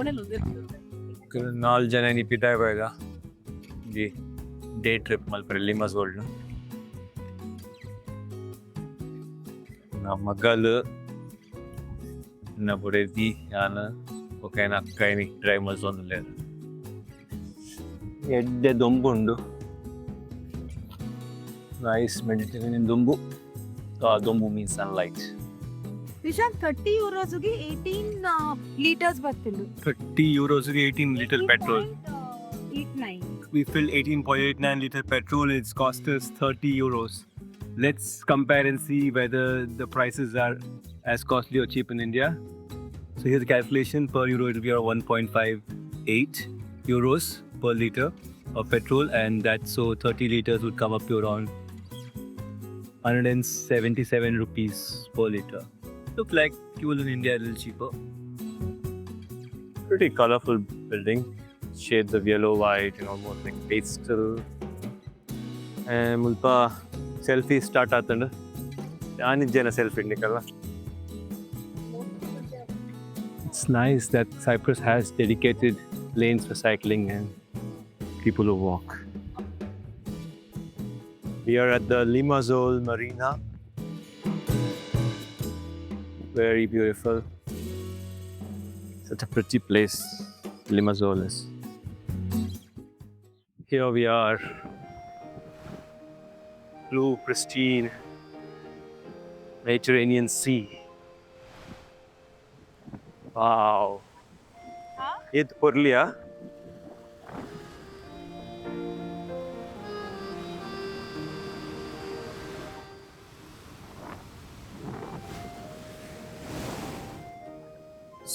4 ಜನ ಪಿತಾ ಇವಾಗ ಈ ಡೇ ಟ್ರಿಪ್ ಮಲ್ಪರೆ ಲಿಮಸೋಲ್ ನಮ್ಮ ಮಗಳು ಬುಡೇದಿ ನಾನು ಒಕ್ಕೈನ ಅಕ್ಕೈನಿ ಡ್ರೈವ್ ಮಲ್ಸೊಂದು ಎಡ್ಡೆ ದೊಂಬುಂಡು ನೈಸ್ ಮೆಡಿಟರೇನಿಯನ್ ದೊಂಬು ದೊಂಬು ಮೀನ್ಸ್ ಸನ್ಲೈಟ್ Vishan, 30 euros ಗೆ 18 liters ಬರ್ತಿದ್ದು. 30 euros ಗೆ 18 liter petrol. 89. We filled 18.89 liter petrol. It's cost us 30 euros. Let's compare and see whether the prices are as costly or cheap in India. So here's the calculation. Per euro it will be around 1.58 euros per liter of petrol, and that's so 30 liters would come up to around 177 rupees per liter. Look like fuel in India a little cheaper. Pretty colorful building. Shades of yellow, white, and almost like pastel. And mulpa selfie start atanda. Yani jana selfie nikalla. It's nice that Cyprus has dedicated lanes for cycling and people who walk. We are at the Limassol Marina. Very beautiful. Such a pretty place Limassol is. Here we are. Blue, pristine Mediterranean Sea. Wow. ये तो Purulia.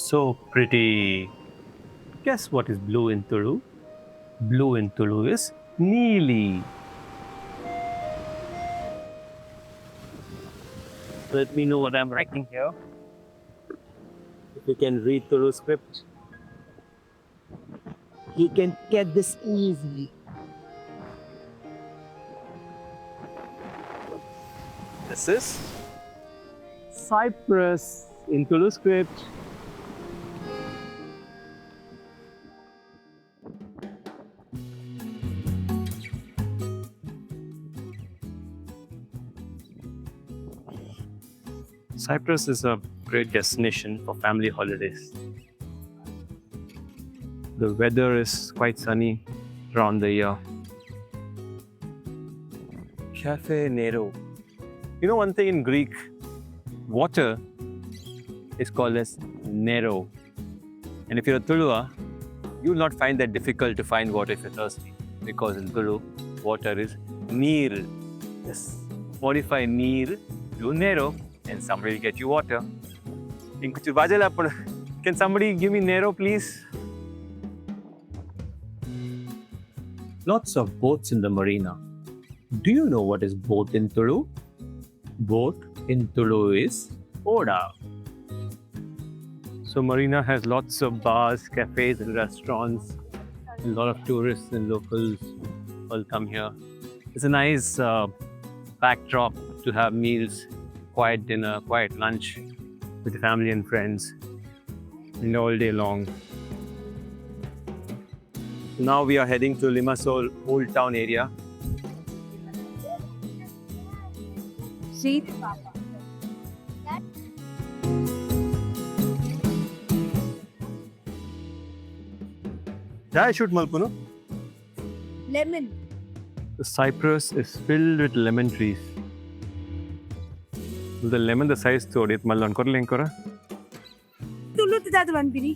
So pretty. Guess what is blue in Tulu? Blue in Tulu is neeli. Let me know what I'm writing here. If you can read Tulu script, you can get this easily. This is Cyprus in Tulu script. Cyprus is a great destination for family holidays. The weather is quite sunny around the year. Cafe Nero. You know one thing in Greek, water is called as Nero. And if you're a Tulua, you will not find that difficult to find water if you're thirsty. Because in Tulu, water is Nir. Yes. Modify Nir to Nero. And somebody will get you water. Can somebody give me Nero, please? Lots of boats in the marina. Do you know what is boat in Tulu? Boat in Tulu is Oda. So marina has lots of bars, cafes and restaurants. A lot of tourists and locals will come here. It's a nice backdrop to have meals, quiet dinner, quiet lunch with the family and friends, and all day long. Now we are heading to Limassol Old Town area. See? Did I shoot Malpuno? Lemon. The Cyprus is filled with lemon trees. The lemon, the size to it, Malon Korlenkora. Tulu to that one, Piri.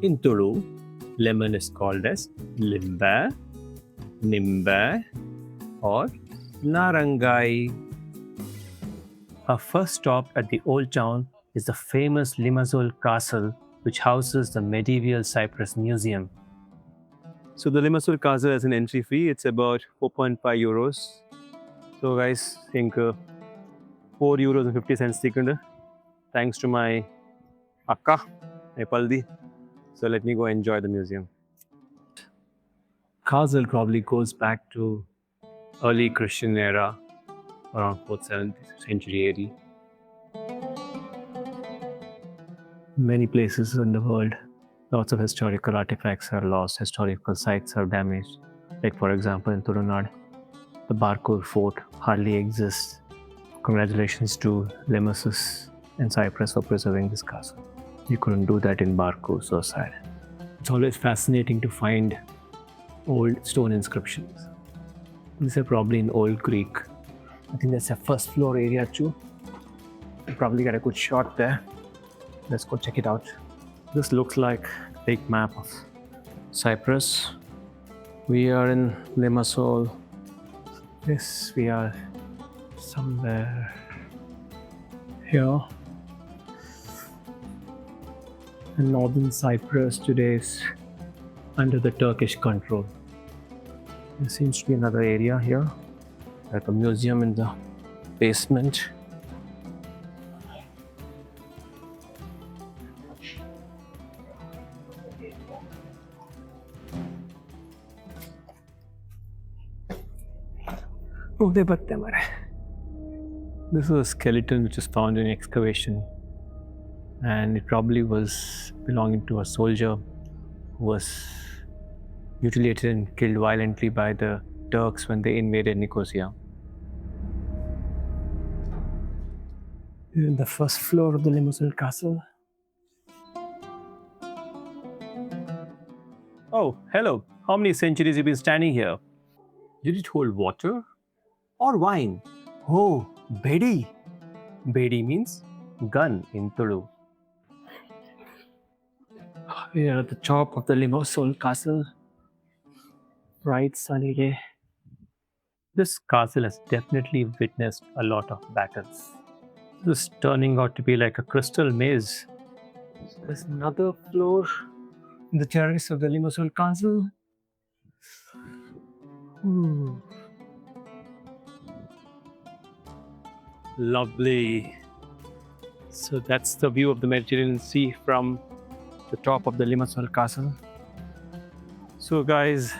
In Tulu, lemon is called as limba, nimba, or narangai. Our first stop at the old town is the famous Limassol Castle, which houses the medieval Cyprus Museum. So the Limassol Castle has an entry fee. It's about 4.5 euros. So guys, think 4 euros and 50 cents taken. Thanks to my akka, my paldi. So let me go enjoy the museum. Castle probably goes back to early Christian era, around 4th, 7th century AD. Many places in the world Lots of historical artifacts are lost, historical sites are damaged. Like, for example, in Turunad, the Barkor fort hardly exists. Congratulations to Limassol and Cyprus for preserving this castle. You couldn't do that in Barkor, so sad. It's always fascinating to find old stone inscriptions. These are probably in Old Greek. I think that's a first floor area too. You probably get a good shot there. Let's go check it out. This looks like a big map of Cyprus. We are in Limassol. Yes, we are somewhere here. And northern Cyprus today is under the Turkish control. There seems to be another area here, like a museum in the basement. Oh, they batte mare. This is a skeleton which was found in excavation, and it probably was belonging to a soldier who was mutilated and killed violently by the Turks when they invaded Nicosia. We're in the first floor of the Limassol castle. Oh, hello. How many centuries have you been standing here? Did it hold water or wine? Oh, bedi. Bedi means gun in Tulu. We are at the top of the Limassol castle. Bright sunny day. This castle has definitely witnessed a lot of battles. This is turning out to be like a crystal maze. There's another floor in the terrace of the Limassol castle. Ooh. Lovely. So that's the view of the Mediterranean Sea from the top of the Limassol castle. So guys,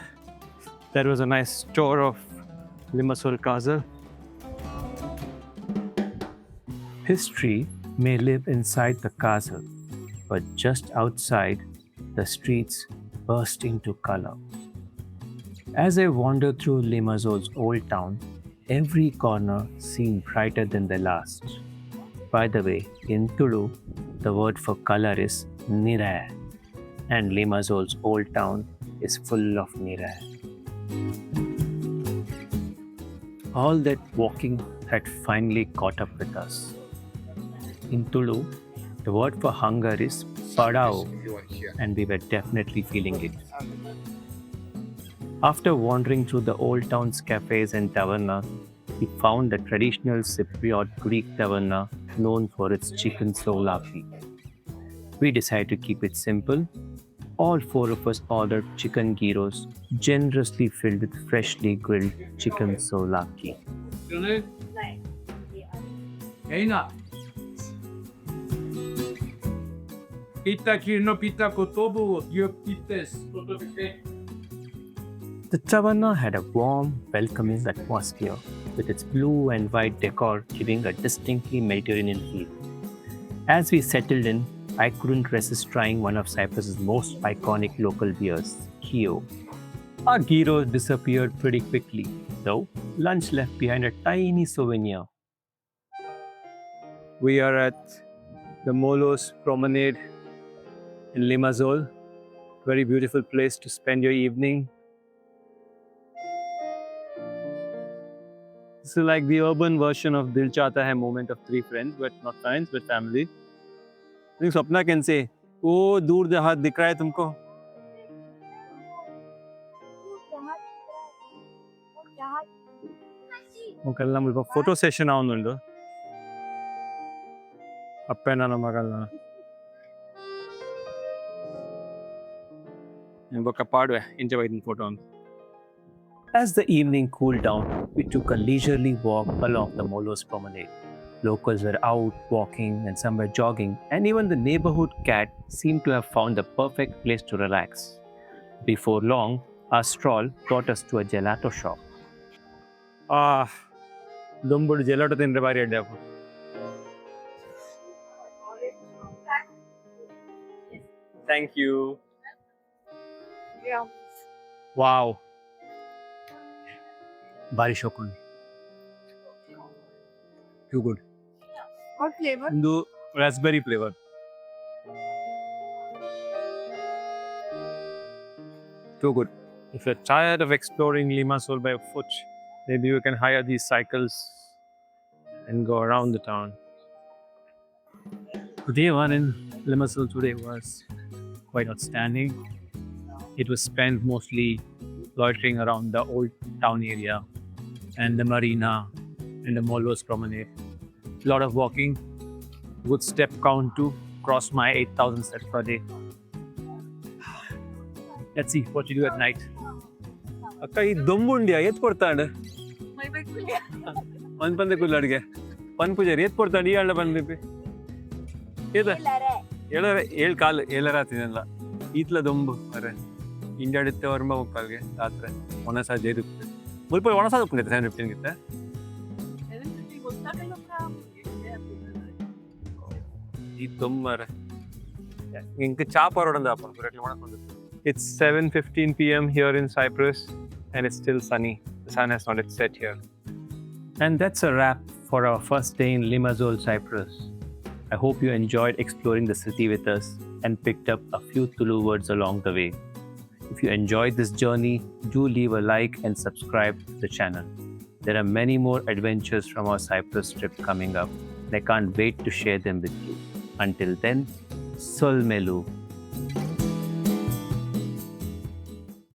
that was a nice tour of Limassol castle. History may live inside the castle, but just outside, the streets burst into color. As I wandered through Limassol's old town, every corner seemed brighter than the last. By the way, in Tulu, the word for color is nire, and Limassol's old town is full of nire. All that walking had finally caught up with us. In Tulu, the word for hunger is padao, and we were definitely feeling it. After wandering through the old town's cafés and tavernas, we found the traditional Cypriot Greek taverna known for its chicken souvlaki. We decided to keep it simple. All four of us ordered chicken gyros, generously filled with freshly grilled chicken souvlaki. The taverna had a warm, welcoming atmosphere, with its blue and white decor giving a distinctly Mediterranean feel. As we settled in, I couldn't resist trying one of Cyprus's most iconic local beers, Kio. Our gyros disappeared pretty quickly, though lunch left behind a tiny souvenir. We are at the Molos Promenade in Limassol. Very beautiful place to spend your evening. This is like the urban version of Dil Chahta Hai moment of three friends, but not friends, but family. I think Swapna can say, "Oh, dur dehat dikh raha hai tumko." Mukalla mulba photo session avundu. Appena na magalla. Boka padwe enjoy the photo. As the evening cooled down, we took a leisurely walk along the Molos Promenade. Locals were out walking and some were jogging, and even the neighborhood cat seemed to have found the perfect place to relax. Before long, our stroll brought us to a gelato shop. Dumbudu gelato tinre bari adde. Thank you. Yeah. Wow. Barishokun. Too good. What flavor? The raspberry flavor. Too good. If you're tired of exploring Limassol by foot, maybe you can hire these cycles and go around the town. Day one in Limassol today was quite outstanding. It was spent mostly loitering around the old town area and the marina and the Molos Promenade. A lot of walking, good step count to cross my 8,000 steps per day. Let's see what you do at night. ಅಕ್ಕ ಈ ದೊಂಬುಂಡಿಯ ಎತ್ ಕೊಡ್ತಾಂಡ ಒಂದ್ ಪಂದೆ ಕುಲ್ಲಡ್ಗೆ ಪನ್ ಪೂಜಾರಿ ಎತ್ ಕೊಡ್ತಾಂಡ ಈ ಹಳ್ಳ ಬಂದ್ಬಿಪ್ಪಿ ಏದ ಏಳರ ಕಾಲು ಏಳರ ಆತಿದಲ್ಲ ಈತ್ಲ ದೊಂಬು ಮರೆ ಇಂಡಾಡಿತ್ತೆ ವರ್ಮ ಮುಕ್ಕಾಲ್ಗೆ ರಾತ್ರಿ ಒಣಸ ಜೇದು ಮುಲ್ಪ ಒಣಸ ಉಪ್ಪಿಂಗೈತೆ 7:15 ಗಿತ್ತೆ ಈ ದೊಂಬರೆ ಇಂಕ ಚಾಪ್ ಹೊರಡಂದ ಅಪ್ಪ ಪುರಟ್ಲಿ ಒಣಸ್ಕೊಂಡು It's 7:15 p.m. here in Cyprus and it's still sunny. The sun has not yet set here. And that's a wrap for our first day in Limassol, Cyprus. I hope you enjoyed exploring the city with us and picked up a few Tulu words along the way. If you enjoyed this journey, do leave a like and subscribe to the channel. There are many more adventures from our Cyprus trip coming up and I can't wait to share them with you. Until then, Solmelu.